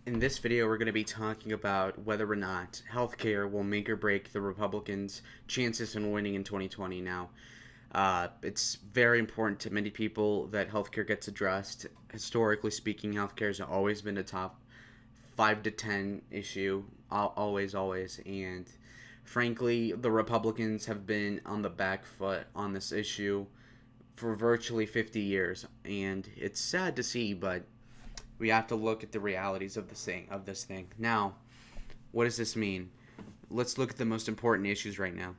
In this video, we're going to be talking about whether or not healthcare will make or break the Republicans' chances in winning in 2020. Now, it's very important to many people that healthcare gets addressed. Historically speaking, healthcare has always been a top 5 to 10 issue, always, always. And frankly, the Republicans have been on the back foot on this issue for virtually 50 years, and it's sad to see, but we have to look at the realities of this thing. Now, what does this mean? Let's look at the most important issues right now.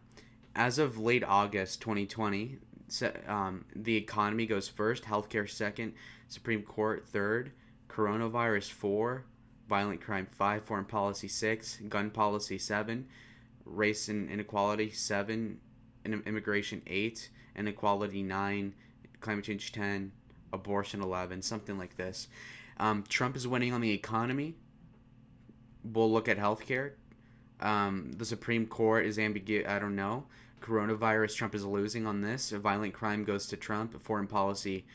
As of late August 2020, the economy goes first, healthcare second, Supreme Court third, coronavirus four, violent crime five, foreign policy six, gun policy seven, race and inequality seven, immigration eight, inequality nine, climate change 10, abortion 11, something like this. Trump is winning on the economy. We'll look at healthcare. The Supreme Court is ambiguous. I don't know. Coronavirus, Trump is losing on this. Violent crime goes to Trump. Foreign policy,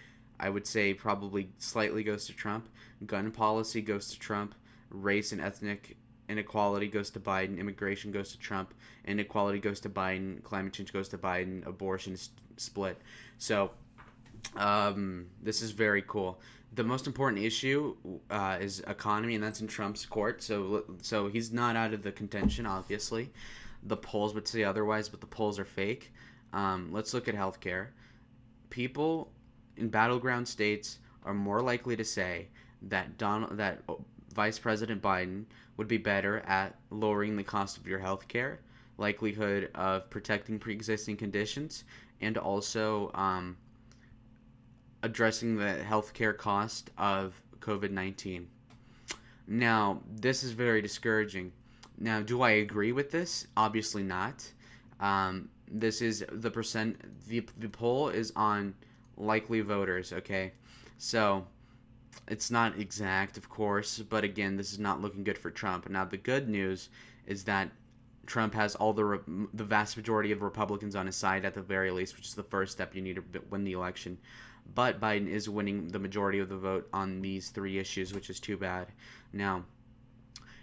I would say probably slightly goes to Trump. Gun policy goes to Trump. Race and ethnic inequality goes to Biden. Immigration goes to Trump. Inequality goes to Biden. Climate change goes to Biden. Abortion is split. So, this is very cool. The most important issue is economy, and that's in Trump's court. So he's not out of the contention. Obviously, the polls would say otherwise, but the polls are fake. Let's look at healthcare. People in battleground states are more likely to say that Vice President Biden would be better at lowering the cost of your healthcare, likelihood of protecting pre-existing conditions, and also addressing the healthcare cost of COVID-19. Now, this is very discouraging. Now, do I agree with this? Obviously not. This is the percent. The poll is on likely voters. Okay, so it's not exact, of course, but again, this is not looking good for Trump. Now, the good news is that Trump has all the vast majority of Republicans on his side at the very least, which is the first step you need to win the election. But Biden is winning the majority of the vote on these three issues, which is too bad. Now,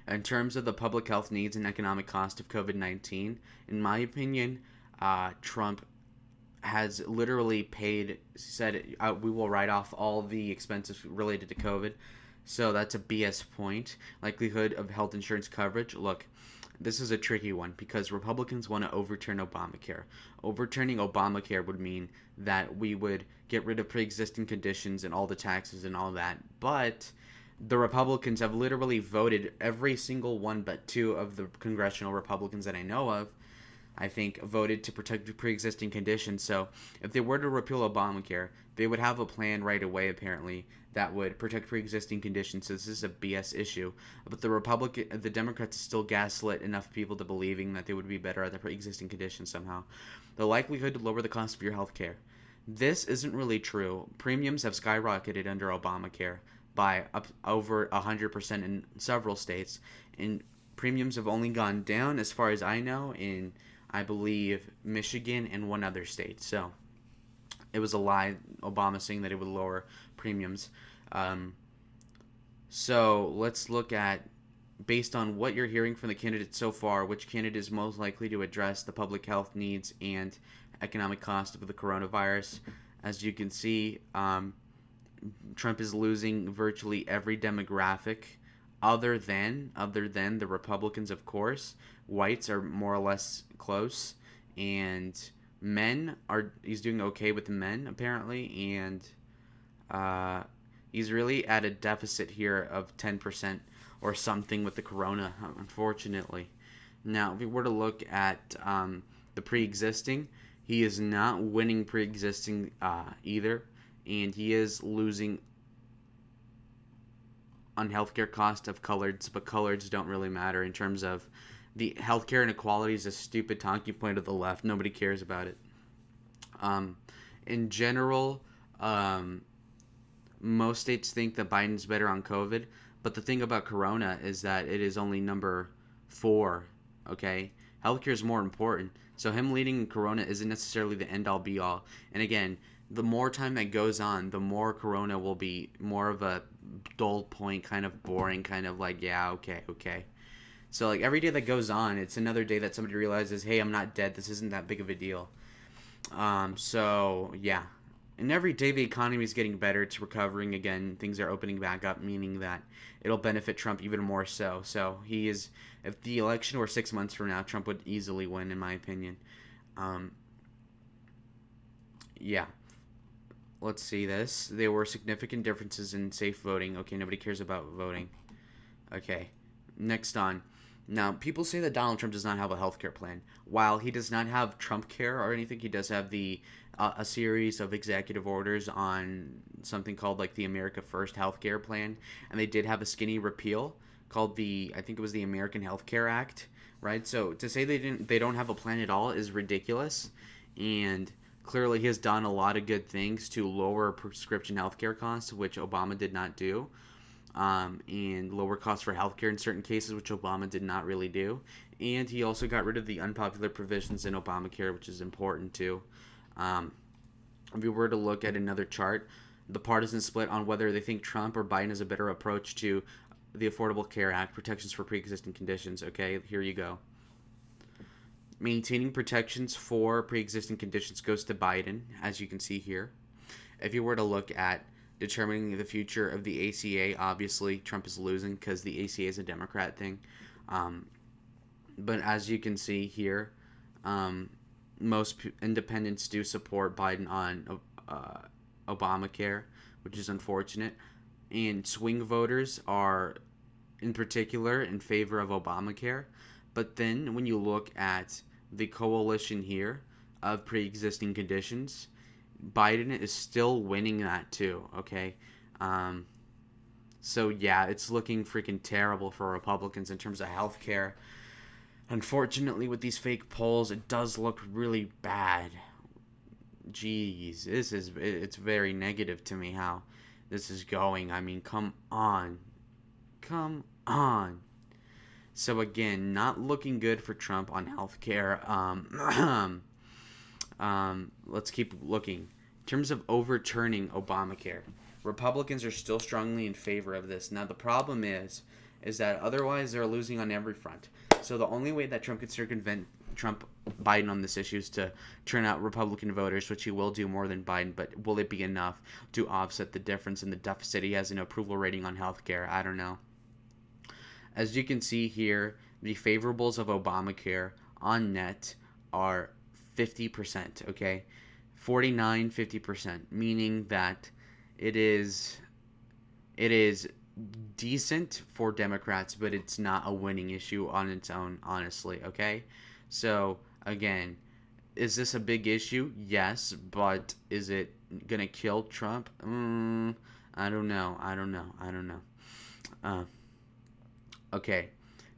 in terms of the public health needs and economic cost of COVID-19, in my opinion, Trump has literally said we will write off all the expenses related to COVID. So that's a BS point. Likelihood of health insurance coverage. Look, this is a tricky one because Republicans want to overturn Obamacare. Overturning Obamacare would mean that we would get rid of pre-existing conditions and all the taxes and all that. But the Republicans have literally voted, every single one but two of the congressional Republicans that I know of, I think, voted to protect the pre-existing conditions. So if they were to repeal Obamacare, they would have a plan right away, apparently, that would protect pre-existing conditions. So this is a BS issue. But the Democrats still gaslit enough people to believing that they would be better at the pre-existing conditions somehow. The likelihood to lower the cost of your health care. This isn't really true. Premiums have skyrocketed under Obamacare by over 100% in several states. And premiums have only gone down, as far as I know, in, I believe, Michigan and one other state. So it was a lie, Obama saying that it would lower premiums. So let's look at, based on what you're hearing from the candidates so far, which candidate is most likely to address the public health needs and economic cost of the coronavirus. As you can see, Trump is losing virtually every demographic other than the Republicans, of course. Whites are more or less close, and he's doing okay with men apparently, and he's really at a deficit here of 10% or something with the corona, unfortunately. Now, if we were to look at the pre-existing, he is not winning pre-existing either, and he is losing on healthcare cost of coloreds, but coloreds don't really matter in terms of the healthcare inequality is a stupid talking point of the left. Nobody cares about it. In general, most states think that Biden's better on COVID, but the thing about Corona is that it is only number 4. Okay, healthcare is more important. So him leading Corona isn't necessarily the end all be all. And again, the more time that goes on, the more Corona will be more of a dull point, kind of boring, kind of like, yeah, okay, okay. So like every day that goes on, it's another day that somebody realizes, hey, I'm not dead. This isn't that big of a deal. So yeah, and every day the economy is getting better. It's recovering again. Things are opening back up, meaning that it'll benefit Trump even more so. So he is, if the election were 6 months from now, Trump would easily win, in my opinion. Um, yeah. Let's see this. There were significant differences in safe voting. Okay, nobody cares about voting. Okay, next on. Now, people say that Donald Trump does not have a health care plan. While he does not have Trump care or anything, he does have the a series of executive orders on something called like the America First health care plan, and they did have a skinny repeal called the, I think it was the American Health Care Act, right? So to say they don't have a plan at all is ridiculous, and clearly he has done a lot of good things to lower prescription healthcare costs, which Obama did not do, and lower costs for healthcare in certain cases, which Obama did not really do. And he also got rid of the unpopular provisions in Obamacare, which is important too. Um, if we were to look at another chart, the partisan split on whether they think Trump or Biden is a better approach to the Affordable Care Act, protections for pre-existing conditions. Okay, here you go. Maintaining protections for pre-existing conditions goes to Biden, as you can see here. If you were to look at determining the future of the ACA, obviously Trump is losing because the ACA is a Democrat thing. But as you can see here, most independents do support Biden on Obamacare, which is unfortunate. And swing voters are, in particular, in favor of Obamacare. But then when you look at the coalition here of pre-existing conditions, Biden is still winning that too, okay? So yeah, it's looking freaking terrible for Republicans in terms of health care. Unfortunately, with these fake polls, it does look really bad. Jeez, it's very negative to me how this is going. I mean, come on. Come on. So again, not looking good for Trump on healthcare. Let's keep looking. In terms of overturning Obamacare, Republicans are still strongly in favor of this. Now the problem is that otherwise they're losing on every front. So the only way that Trump could circumvent Biden on this issue is to turn out Republican voters, which he will do more than Biden, but will it be enough to offset the difference in the deficit he has in approval rating on healthcare? I don't know. As you can see here, the favorables of Obamacare on net are 50%, okay? 50%, meaning that it is decent for Democrats, but it's not a winning issue on its own, honestly, okay? So, again, is this a big issue? Yes, but is it gonna kill Trump? I don't know. Okay,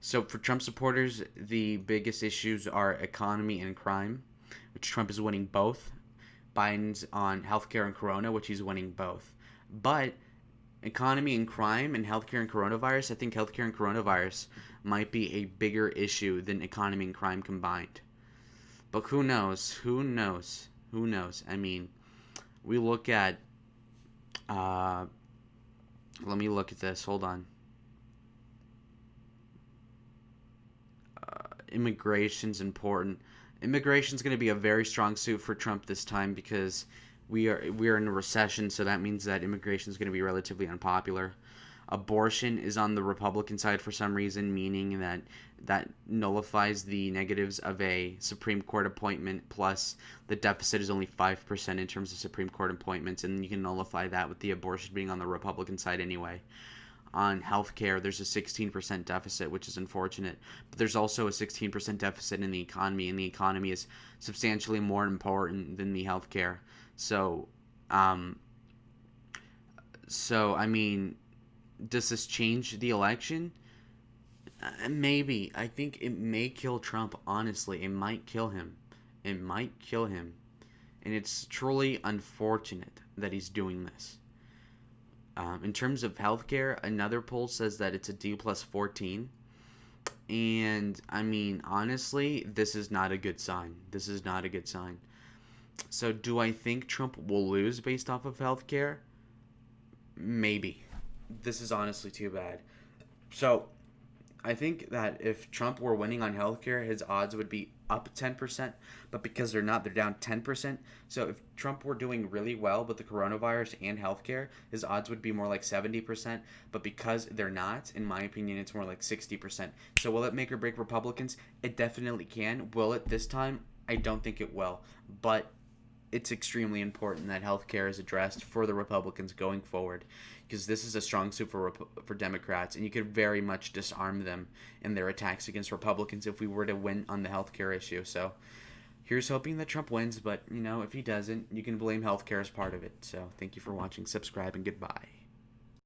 so for Trump supporters, the biggest issues are economy and crime, which Trump is winning both. Biden's on healthcare and corona, which he's winning both. But economy and crime and healthcare and coronavirus, I think healthcare and coronavirus might be a bigger issue than economy and crime combined. But who knows? Who knows? Who knows? I mean, we look at, let me look at this. Hold on. Immigration's important. Immigration's going to be a very strong suit for Trump this time because we are in a recession, so that means that immigration is going to be relatively unpopular. Abortion is on the Republican side for some reason, meaning that nullifies the negatives of a Supreme Court appointment, plus the deficit is only 5% in terms of Supreme Court appointments, and you can nullify that with the abortion being on the Republican side anyway. On healthcare, there's a 16% deficit, which is unfortunate. But there's also a 16% deficit in the economy, and the economy is substantially more important than the healthcare. So, I mean, does this change the election? Maybe. I think it may kill Trump, honestly. It might kill him. It might kill him. And it's truly unfortunate that he's doing this. In terms of healthcare, another poll says that it's a D plus 14. And, I mean, honestly, this is not a good sign. This is not a good sign. So, do I think Trump will lose based off of healthcare? Maybe. This is honestly too bad. So, I think that if Trump were winning on healthcare, his odds would be up 10%, but because they're not, they're down 10%. So if Trump were doing really well with the coronavirus and healthcare, his odds would be more like 70%, but because they're not, in my opinion, it's more like 60%. So will it make or break Republicans? It definitely can. Will it this time? I don't think it will, but it's extremely important that healthcare is addressed for the Republicans going forward, because this is a strong suit for Democrats, and you could very much disarm them in their attacks against Republicans if we were to win on the healthcare issue. So here's hoping that Trump wins, but if he doesn't, you can blame healthcare as part of it. So thank you for watching, subscribe, and goodbye.